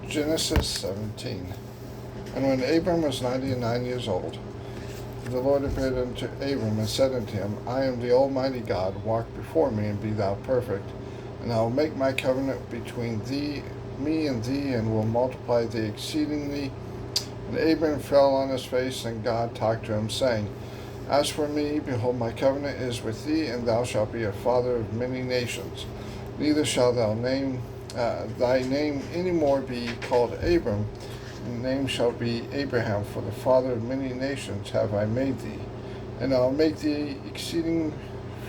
Genesis 17. And when Abram was 99 years old, the Lord appeared unto Abram and said unto him, I am the Almighty God, walk before me, and be thou perfect. And I will make my covenant between me and thee, and will multiply thee exceedingly. And Abram fell on his face, and God talked to him, saying, As for me, behold, my covenant is with thee, and thou shalt be a father of many nations. Neither shall thy name any more be called Abram, the name shall be Abraham, for the father of many nations have I made thee. And I will make thee exceeding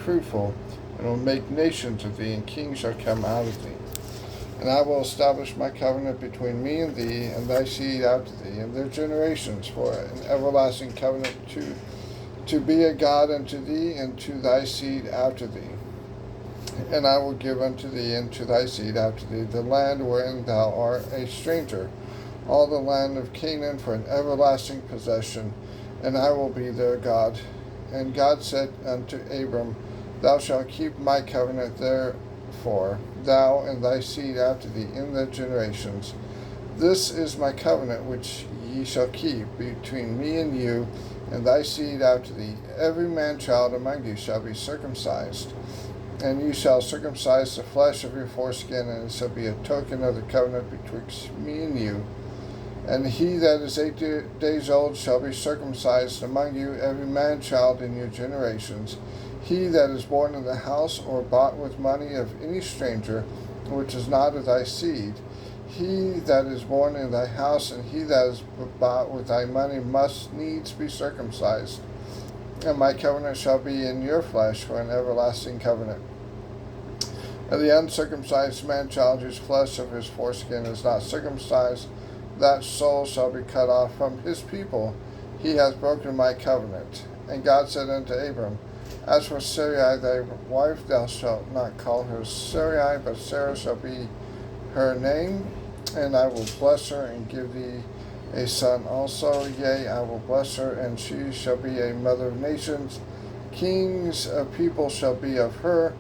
fruitful, and will make nations of thee, and kings shall come out of thee. And I will establish my covenant between me and thee, and thy seed after thee, and their generations, for an everlasting covenant to be a God unto thee, and to thy seed after thee. And I will give unto thee and to thy seed after thee the land wherein thou art a stranger, all the land of Canaan for an everlasting possession, and I will be their God. And God said unto Abram, Thou shalt keep my covenant therefore, thou and thy seed after thee in their generations. This is my covenant which ye shall keep between me and you, and thy seed after thee. Every man child among you shall be circumcised, and you shall circumcise the flesh of your foreskin, and it shall be a token of the covenant betwixt me and you. And he that is 8 days old shall be circumcised among you, every man child in your generations. He that is born in the house or bought with money of any stranger, which is not of thy seed, he that is born in thy house and he that is bought with thy money must needs be circumcised. And my covenant shall be in your flesh for an everlasting covenant. And the uncircumcised man child whose flesh of his foreskin is not circumcised, that soul shall be cut off from his people. He hath broken my covenant. And God said unto Abram, As for Sarai thy wife, thou shalt not call her Sarai, but Sarah shall be her name. And I will bless her and give thee a son also. Yea, I will bless her, and she shall be a mother of nations. Kings of people shall be of her.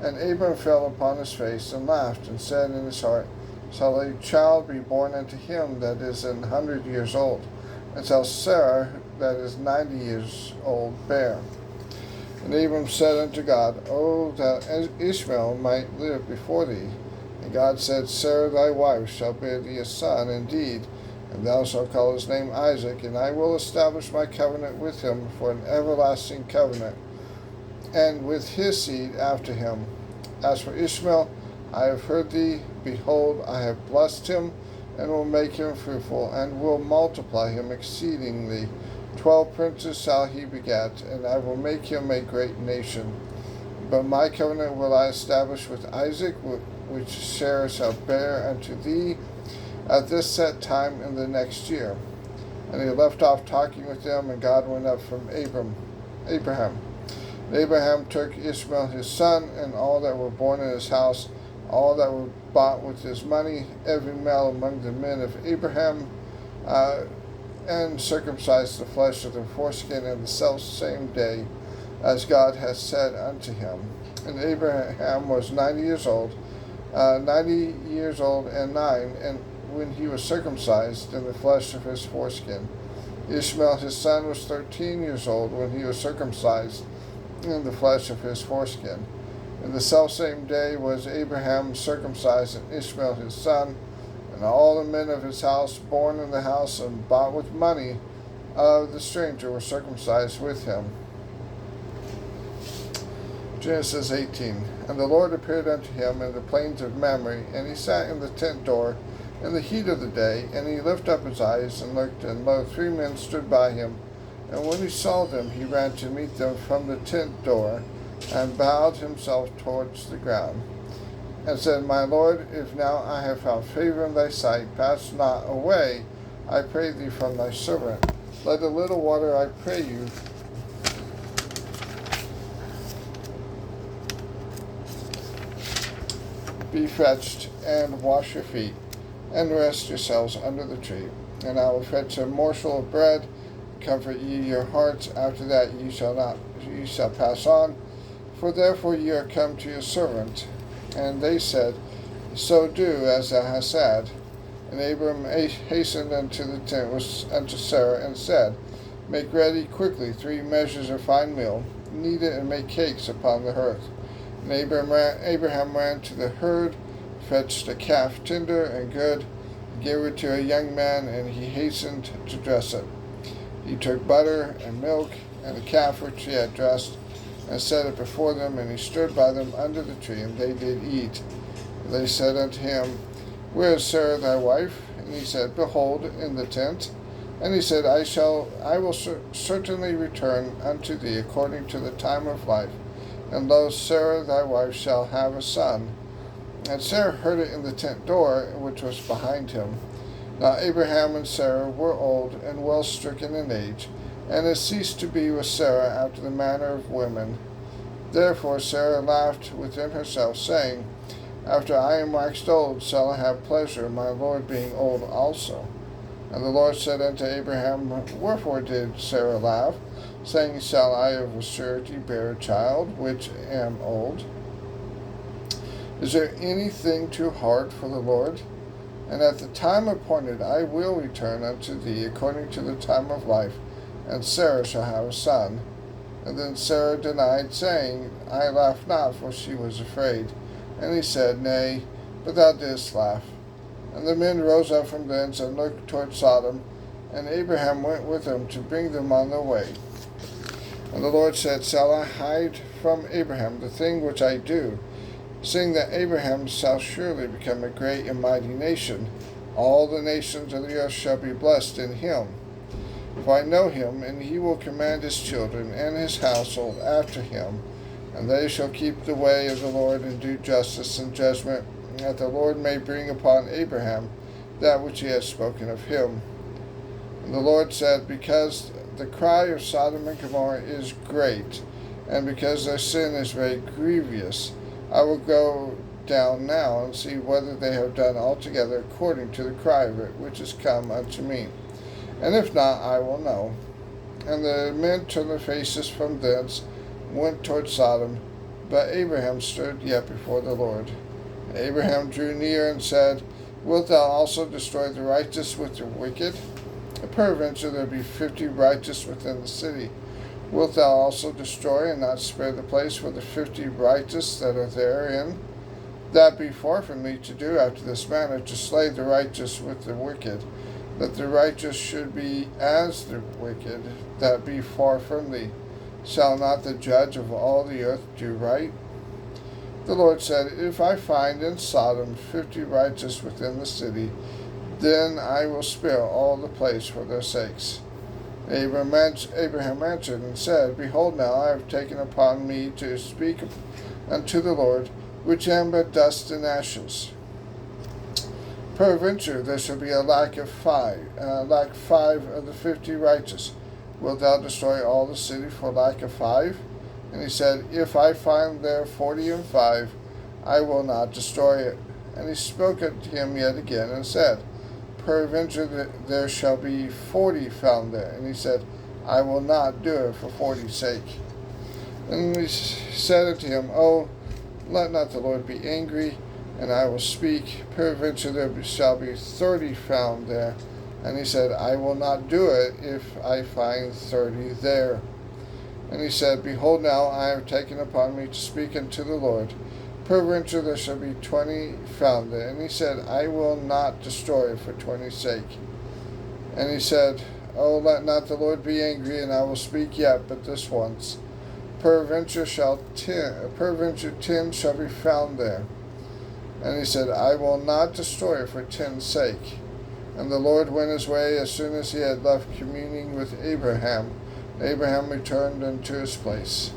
And Abram fell upon his face and laughed, and said in his heart, Shall a child be born unto him that is 100 years old? And shall Sarah that is 90 years old bear? And Abram said unto God, O that Ishmael might live before thee. And God said, Sarah thy wife shall bear thee a son indeed, and thou shalt call his name Isaac, and I will establish my covenant with him for an everlasting covenant, and with his seed after him. As for Ishmael, I have heard thee. Behold, I have blessed him, and will make him fruitful, and will multiply him exceedingly. 12 princes shall he beget, and I will make him a great nation. But my covenant will I establish with Isaac, which Sarah shall bear unto thee at this set time in the next year. And he left off talking with them, and God went up from Abraham. And Abraham took Ishmael his son, and all that were born in his house, all that were bought with his money, every male among the men of Abraham, and circumcised the flesh of their foreskin in the selfsame day, as God had said unto him. And Abraham was 90 years old, 90 years old and 9, and when he was circumcised in the flesh of his foreskin. Ishmael his son was 13 years old when he was circumcised in the flesh of his foreskin. In the selfsame day was Abraham circumcised, and Ishmael his son, and all the men of his house born in the house and bought with money of the stranger were circumcised with him. Genesis 18. And the Lord appeared unto him in the plains of Mamre, and he sat in the tent door in the heat of the day, and he lifted up his eyes and looked, and lo, 3 men stood by him. And when he saw them, he ran to meet them from the tent door, and bowed himself towards the ground, and said, My Lord, if now I have found favor in thy sight, pass not away, I pray thee, from thy servant. Let a little water, I pray you, be fetched, and wash your feet, and rest yourselves under the tree. And I will fetch a morsel of bread, comfort ye your hearts. After that ye shall pass on, for therefore ye are come to your servant. And they said, So do as thou hast said. And Abram hastened unto the tent unto Sarah, and said, Make ready quickly 3 measures of fine meal, knead it, and make cakes upon the hearth. And Abraham ran to the herd, fetched a calf tender and good, gave it to a young man, and he hastened to dress it. He took butter and milk and the calf which he had dressed, and set it before them, and he stood by them under the tree, and they did eat. And they said unto him, Where is Sarah thy wife? And he said, Behold, in the tent. And he said, I will certainly return unto thee according to the time of life, and lo, Sarah thy wife shall have a son. And Sarah heard it in the tent door, which was behind him. Now Abraham and Sarah were old and well stricken in age, and had ceased to be with Sarah after the manner of women. Therefore Sarah laughed within herself, saying, After I am waxed old, shall I have pleasure, my Lord being old also? And the Lord said unto Abraham, Wherefore did Sarah laugh, saying, Shall I of a surety bear a child, which am old? Is there anything too hard for the Lord? And at the time appointed I will return unto thee according to the time of life, and Sarah shall have a son. And then Sarah denied, saying, I laughed not, for she was afraid. And he said, Nay, but thou didst laugh. And the men rose up from thence and looked toward Sodom, and Abraham went with them to bring them on their way. And the Lord said, Shall I hide from Abraham the thing which I do, seeing that Abraham shall surely become a great and mighty nation? All the nations of the earth shall be blessed in him. For I know him, and he will command his children and his household after him, and they shall keep the way of the Lord, and do justice and judgment, that the Lord may bring upon Abraham that which he has spoken of him. And the Lord said, Because the cry of Sodom and Gomorrah is great, and because their sin is very grievous, I will go down now and see whether they have done altogether according to the cry of it which is come unto me. And if not, I will know. And the men turned their faces from thence, went toward Sodom, but Abraham stood yet before the Lord. And Abraham drew near and said, Wilt thou also destroy the righteous with the wicked? Peradventure there be 50 righteous within the city. Wilt thou also destroy, and not spare the place for the 50 righteous that are therein? That be far from me to do after this manner, to slay the righteous with the wicked, that the righteous should be as the wicked. That be far from thee. Shall not the judge of all the earth do right? The Lord said, If I find in Sodom 50 righteous within the city, then I will spare all the place for their sakes. Abraham answered and said, Behold, now I have taken upon me to speak unto the Lord, which am but dust and ashes. Peradventure there shall be a lack 5 of the 50 righteous. Wilt thou destroy all the city for lack of 5? And he said, If I find there 45, I will not destroy it. And he spoke unto him yet again, and said, Peradventure there shall be 40 found there. And he said, I will not do it for 40's sake. And he said unto him, Oh, let not the Lord be angry, and I will speak. Peradventure there shall be 30 found there. And he said, I will not do it if I find 30 there. And he said, Behold, now I have taken upon me to speak unto the Lord. Peradventure there shall be 20 found there. And he said, I will not destroy it for 20's sake. And he said, Oh, let not the Lord be angry, and I will speak yet but this once. Peradventure 10 shall be found there. And he said, I will not destroy it for 10's sake. And the Lord went his way as soon as he had left communing with Abraham. Abraham returned unto his place.